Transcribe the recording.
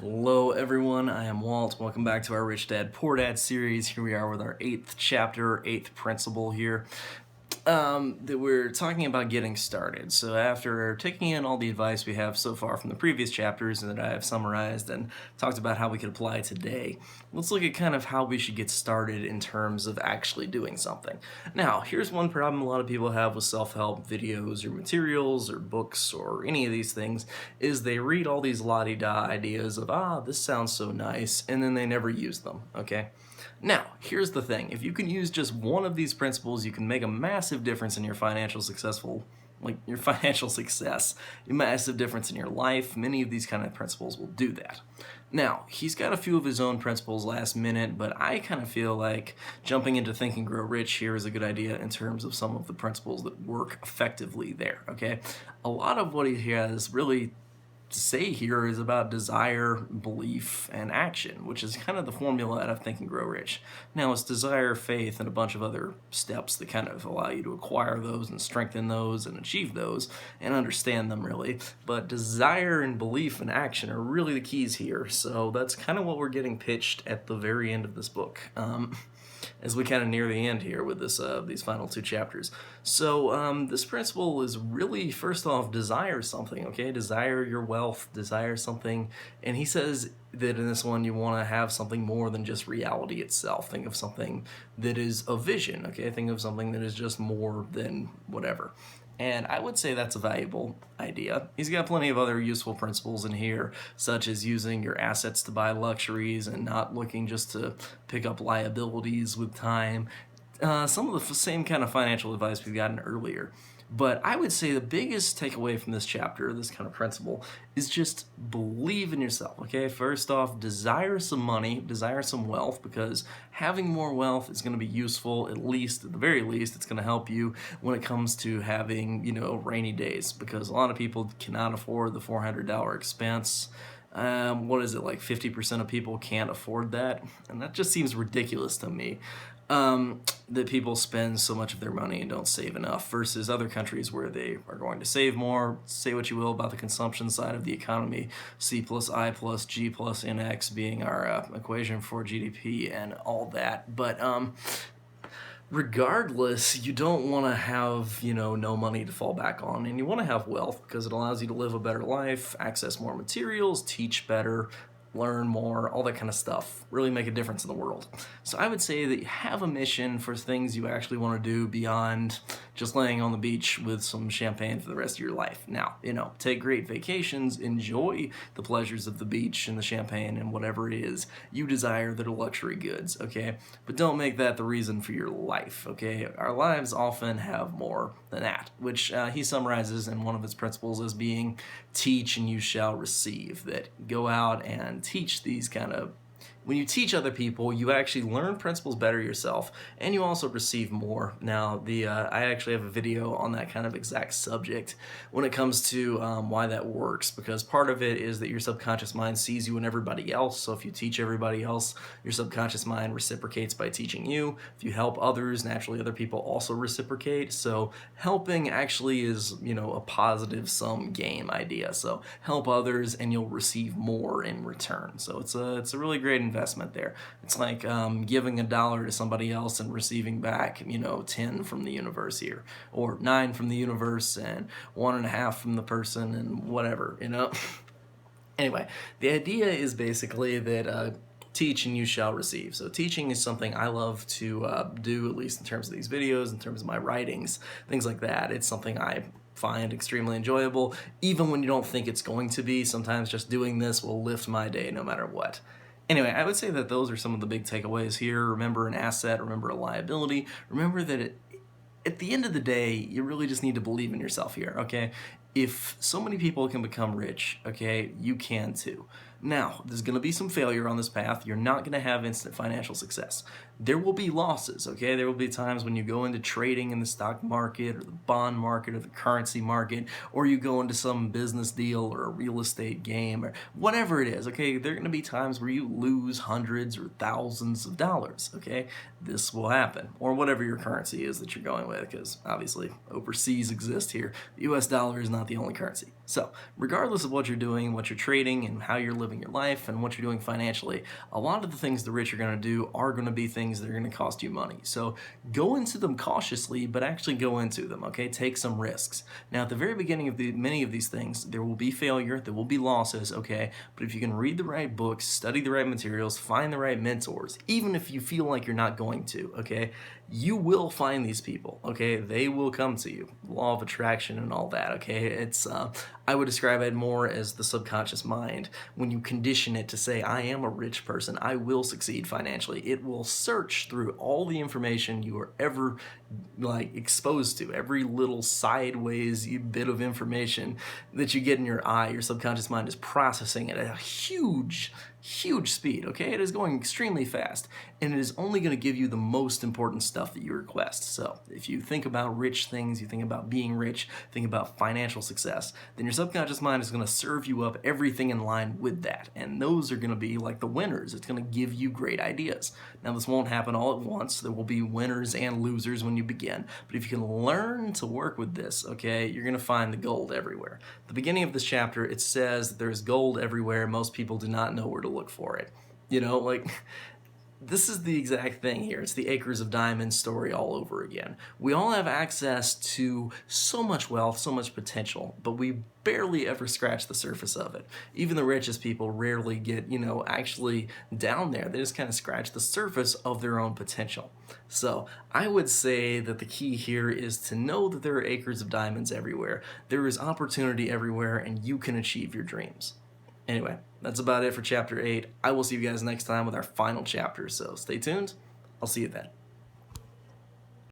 Hello everyone, I am Walt. Welcome back to our Rich Dad Poor Dad series. Here we are with our 8th chapter, 8th principle here. That we're talking about getting started. So after taking in all the advice we have so far from the previous chapters and that I have summarized and talked about how we could apply today, let's look at kind of how we should get started in terms of actually doing something. Now, here's one problem a lot of people have with self-help videos or materials or books or any of these things, is they read all these la-di-da ideas of, this sounds so nice, and then they never use them, okay? Now, here's the thing. If you can use just one of these principles, you can make a massive difference in your financial success, a massive difference in your life. Many of these kind of principles will do that. Now, he's got a few of his own principles last minute, but I kind of feel like jumping into Think and Grow Rich here is a good idea in terms of some of the principles that work effectively there, okay? A lot of what he has really to say here is about desire, belief, and action, which is kind of the formula out of Think and Grow Rich. Now, it's desire, faith, and a bunch of other steps that kind of allow you to acquire those and strengthen those and achieve those and understand them, really. But desire and belief and action are really the keys here, so that's kind of what we're getting pitched at the very end of this book. As we kind of near the end here with this these final two chapters. So this principle is really, first off, desire something, okay? Desire your wealth, desire something. And he says that in this one you want to have something more than just reality itself. Think of something that is a vision, okay? Think of something that is just more than whatever. And I would say that's a valuable idea. He's got plenty of other useful principles in here, such as using your assets to buy luxuries and not looking just to pick up liabilities with time. Some of the same kind of financial advice we've gotten earlier. But I would say the biggest takeaway from this chapter, this kind of principle, is just believe in yourself, okay? First off, desire some money, desire some wealth, because having more wealth is going to be useful, at the very least, it's going to help you when it comes to having, rainy days, because a lot of people cannot afford the $400 expense. What is it, like 50% of people can't afford that? And that just seems ridiculous to me. That people spend so much of their money and don't save enough versus other countries where they are going to save more. Say what you will about the consumption side of the economy, C plus I plus G plus NX being our equation for GDP and all that. But regardless, you don't want to have, no money to fall back on, and you want to have wealth because it allows you to live a better life, access more materials, teach better, learn more, all that kind of stuff, really make a difference in the world. So I would say that you have a mission for things you actually want to do beyond just laying on the beach with some champagne for the rest of your life. Now, take great vacations, enjoy the pleasures of the beach and the champagne and whatever it is you desire that are luxury goods, okay? But don't make that the reason for your life, okay? Our lives often have more than that, which he summarizes in one of his principles as being teach and you shall receive, that go out and teach these when you teach other people, you actually learn principles better yourself, and you also receive more. Now, I actually have a video on that kind of exact subject when it comes to why that works, because part of it is that your subconscious mind sees you and everybody else, so if you teach everybody else, your subconscious mind reciprocates by teaching you. If you help others, naturally other people also reciprocate, so helping actually is, a positive sum game idea. So help others and you'll receive more in return. So it's a really great investment there. It's like giving $1 to somebody else and receiving back, 10 from the universe here, or 9 from the universe and 1.5 from the person and whatever, Anyway, the idea is basically that teach and you shall receive. So teaching is something I love to do, at least in terms of these videos, in terms of my writings, things like that. It's something I find extremely enjoyable, even when you don't think it's going to be. Sometimes just doing this will lift my day no matter what. Anyway, I would say that those are some of the big takeaways here. Remember an asset, remember a liability, remember that at the end of the day, you really just need to believe in yourself here, okay? If so many people can become rich, okay, you can too. Now, there's going to be some failure on this path. You're not going to have instant financial success. There will be losses, okay? There will be times when you go into trading in the stock market or the bond market or the currency market, or you go into some business deal or a real estate game or whatever it is, okay? There are going to be times where you lose hundreds or thousands of dollars, okay? This will happen, or whatever your currency is that you're going with, because obviously overseas exist here. The US dollar is not the only currency. So, regardless of what you're doing, what you're trading, and how you're living living your life and what you're doing financially, a lot of the things the rich are going to do are going to be things that are going to cost you money. So go into them cautiously, but actually go into them, okay? Take some risks. Now, at the very beginning of many of these things, there will be failure, there will be losses, okay? But if you can read the right books, study the right materials, find the right mentors, even if you feel like you're not going to, okay? You will find these people, okay? They will come to you. Law of attraction and all that, okay? It's, I would describe it more as the subconscious mind. When you condition it to say, I am a rich person, I will succeed financially, it will search through all the information you are ever exposed to, every little sideways bit of information that you get in your eye. Your subconscious mind is processing it at a huge speed, okay? It is going extremely fast, and it is only going to give you the most important stuff that you request. So if you think about rich things, you think about being rich, think about financial success, then your subconscious mind is going to serve you up everything in line with that, and those are going to be like the winners. It's going to give you great ideas. Now, this won't happen all at once. There will be winners and losers when you begin, but if you can learn to work with this, okay, you're going to find the gold everywhere. At the beginning of this chapter, it says that there's gold everywhere. Most people do not know where to look for it. You know, this is the exact thing here. It's the acres of diamonds story all over again. We all have access to so much wealth, so much potential, but we barely ever scratch the surface of it. Even the richest people rarely get, actually down there. They just kind of scratch the surface of their own potential. So I would say that the key here is to know that there are acres of diamonds everywhere. There is opportunity everywhere, and you can achieve your dreams. Anyway, that's about it for chapter 8. I will see you guys next time with our final chapter, so stay tuned. I'll see you then.